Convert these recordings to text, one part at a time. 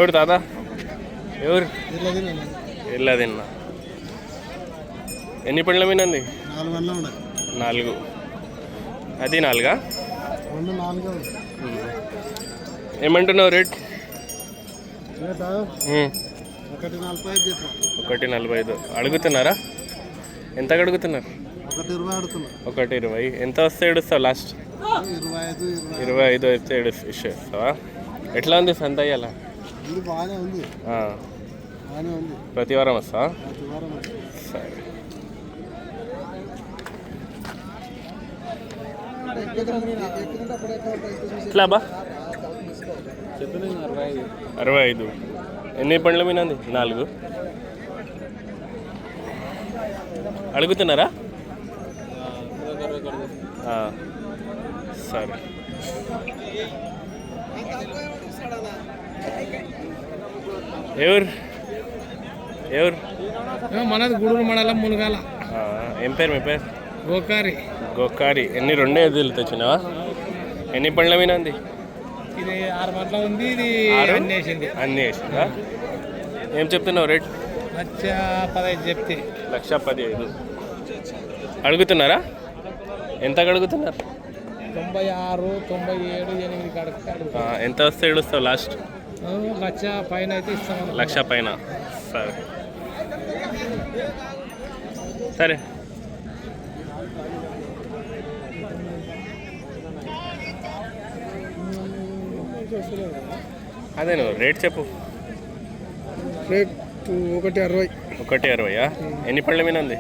ఎవరు తాత ఎవరు ఇలా తిన్నా ఎన్ని పండ్ల మీద ఉంది 4 అది 4 ఏమంటున్నావు రేట్ 1.45 అడుగుతున్నారా ఎంత అడుగుతున్నారు 1.20 ఎంత వస్తే ఏడుస్తావు లాస్ట్ 25 వస్తే ఇచ్చేస్తావా ఎట్లా ఉంది సంత అయ్యాలా ప్రతి వారం వస్తా సరే ఎట్లా బా 65 ఎన్ని పండ్ల మీద ఉంది 4 అడుగుతున్నారా సరే ఎవరు మనది గూడూరు మండలం మునగాల. ఏం పేరు మీ పేరు? గోకారి. ఎన్ని 2 ఎద్దులు తెచ్చినావా? ఎన్ని పండ్ల మీద ఉంది? ఇది 6 పండ్ల ఉంది. ఇది అన్నీ వేసిందా? ఏం చెప్తున్నావు రేట్? 1,15 చెప్తే 1,15 అడుగుతున్నారా? ఎంత అడుగుతున్నారు? 96, 97, 8 ఎంత వస్తే ఏడుస్తావు లాస్ట్? 1,00,000 పైన అయితే ఇస్తాం. 1,00,000 పైన. సరే అదే నువ్వు రేట్ చెప్పు. రేట్ 1,60. ఎన్ని పళ్ళ మీద ఉంది?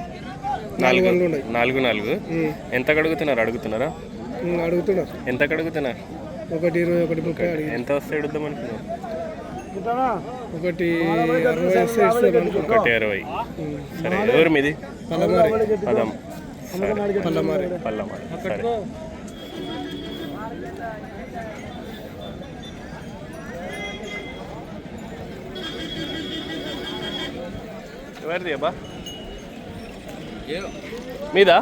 4. ఎంత అడుగుతున్నారా? ఎంత అడుగుతున్నారు? 1,20, 1,30. ఎంత వస్తే అడుగుదాం అనుకున్నావు? 1,60. సరే ఎవరు మీది? పదం. పల్లమారి. సరే ఎవరిది అబ్బా మీదా?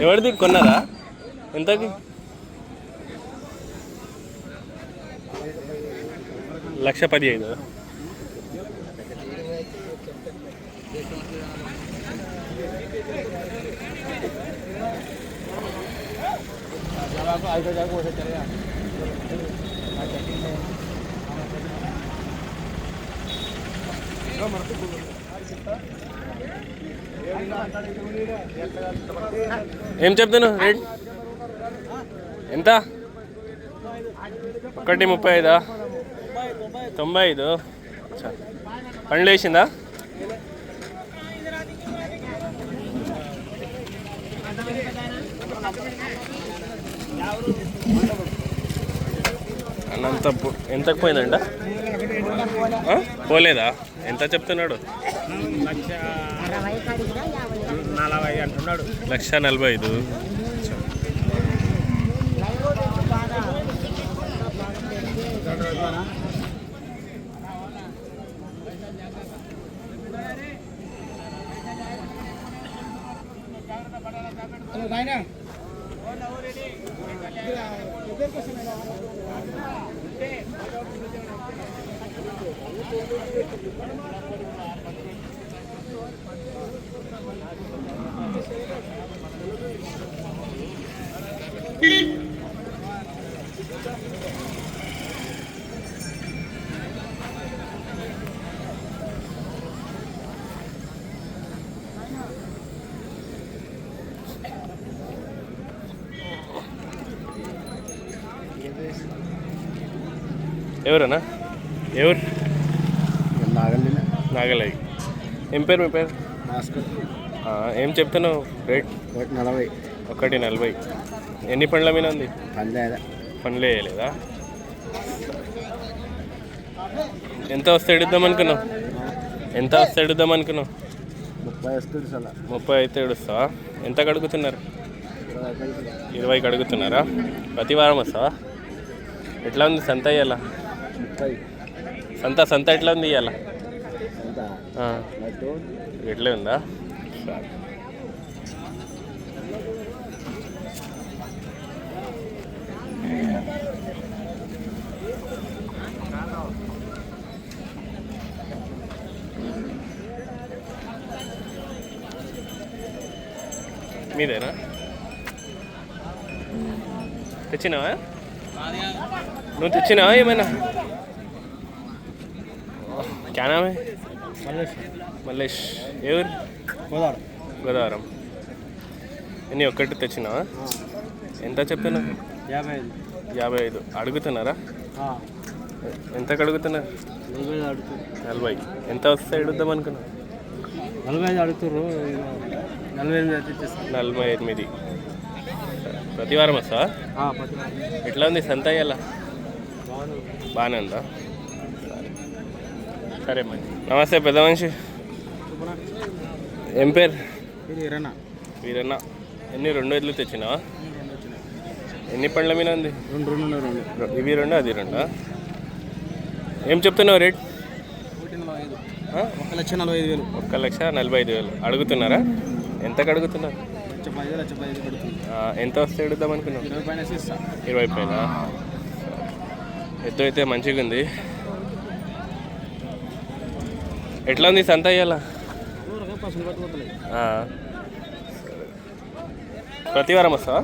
ఎవరిది కొన్నారా? ఎంతకి? 1,15. ఏం చెప్తున్నావు రేట్? ఎంత? 1,35. 95. పండ్లు వేసిందా? అనంతపూర్. ఎంతకు పోయిందంట? పోలేదా? ఎంత చెప్తున్నాడు? 1,40 అంటున్నాడు. 1,45. ఎవరన్నా? ఎవరు? నాగలయ్య. ఏం పేరు మీ పేరు? ఏం చెప్తున్నావు రేట్? 1,40. ఎన్ని పండ్ల మీద ఉంది? పండ్లు వేయలేదా? ఎంత వస్తే ఎడుద్దాం అనుకున్నావు? 30 అయితే ఏడుస్తావా? ఎంత అడుగుతున్నారు? 20కి అడుగుతున్నారా? ప్రతి వారం వస్తావా? ఎట్లా ఉంది సంత ఇయ్యాల? సంత ఎట్లా ఉంది ఇయ్యాల? ఎట్లే ఉందా? సరే. మీదేనా? తెచ్చినావా? నువ్వు తెచ్చినావా ఏమైనా? క్యా నామ్ హై? మల్లేష్. ఎవరు? గోదావరం. ఎన్ని ఒక్కటి తెచ్చినావా? ఎంత చెప్తున్నా? 55. అడుగుతున్నారా? ఎంతకు అడుగుతున్నారు? 40. ఎంత వస్తే అడుగుదాం అనుకున్నా? 45 అడుగుతారు. 48. ప్రతి వారం వస్తావా? ఎట్లా ఉంది సంత ఇయ్యాల? బాగానే ఉందా? సరే మరి. నమస్తే పెద్ద మనిషి. ఏం పేరు? వీరన్న. ఎన్ని 2 ఎడ్లు తెచ్చినావా? ఎన్ని పండ్ల మీద ఉంది? 2. ఇవి 2 అది 2. ఏం చెప్తున్నావు రేట్? 1,45,000. 1,45,000 అడుగుతున్నారా? ఎంతకు అడుగుతున్నారు? 15,000. ఎంత వస్తే అడుగుదాం అనుకున్నావు? 20 పైన. ఎద్దు అయితే మంచిగా ఉంది. ఎట్లా ఉంది సంత ఇయ్యాల? ప్రతి వారం వస్తావా?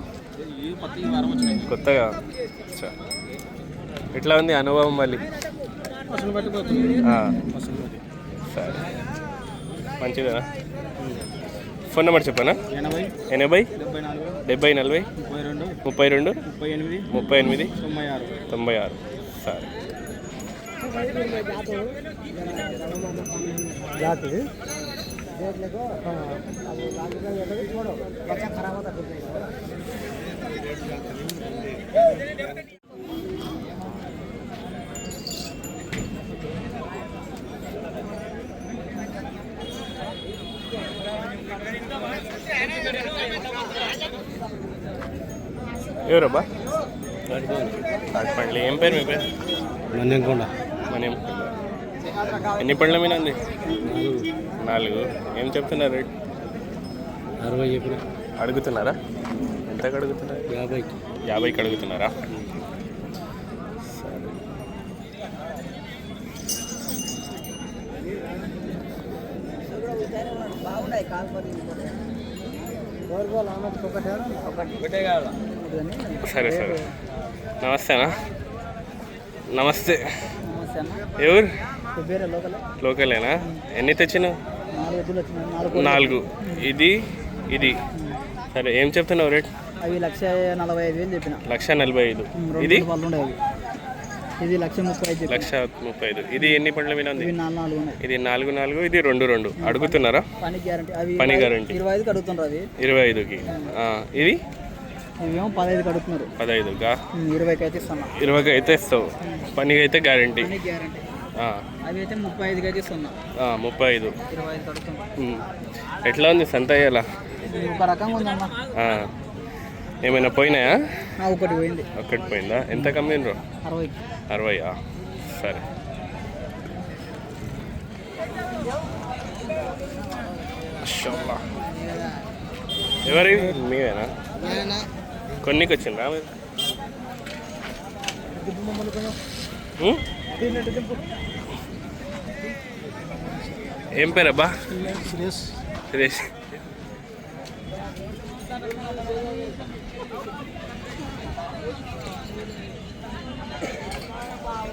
కొత్తగా. ఎట్లా ఉంది అనుభవం మళ్ళీ? సరే మంచిదేనా? ఫోన్ నెంబర్ చెప్పనా? 80 70 40 32 38 96. సరే. ఎవరబ్బా? తాటిపండ్లు. ఏం పేరు మీ పేరు? మన్యంకొండ. ఎన్ని పండ్ల మీద ఉంది? 4. ఏం చెప్తున్నారు రేట్? 60 చెప్పిన. అడుగుతున్నారా? ఎంతకు అడుగుతున్నారు? 50కి అడుగుతున్నారా? సరే. సరే సరే. నమస్తేనా? నమస్తే. ఎవరు? లోకలేనా? ఎన్ని తెచ్చినావు? 4. ఇది సరే. ఏం చెప్తున్నావు రేట్? అవి 1,45,000 చెప్పిన. 1,45,000. ఇది 1,35,000. 1,35,000. ఇది ఎన్ని పండ్ల మీద ఉంది? 4. ఇది 4. ఇది 2. అడుగుతున్నారా? పని గ్యారంటీ. 25కి అడుగుతున్నారు. అవి 25కి. ఇది ఇవేమో 15కి అడుగుతున్నారు. 15కా? 20కి అయితే ఇస్తున్నా. 20కి అయితే ఇస్తావు. పనికి అయితే గ్యారంటీ. అవి అయితే 35కి అయితే ఇస్తున్నా. 35. 25కి అడుగుతున్నా. ఎట్లా ఉంది సంత ఇయ్యాల? ఒక రకంగా ఉందమ్మా. ఏమైనా పోయినాయా? ఒకటి పోయింది. ఒక్కటి పోయిందా? ఎంత కమ్మిండ్రు? 60. సరే. ఎవరి మీవేనా? కొన్నికి వచ్చిండ్రా మీరు? ఏం పేరబ్బా? సురేష్.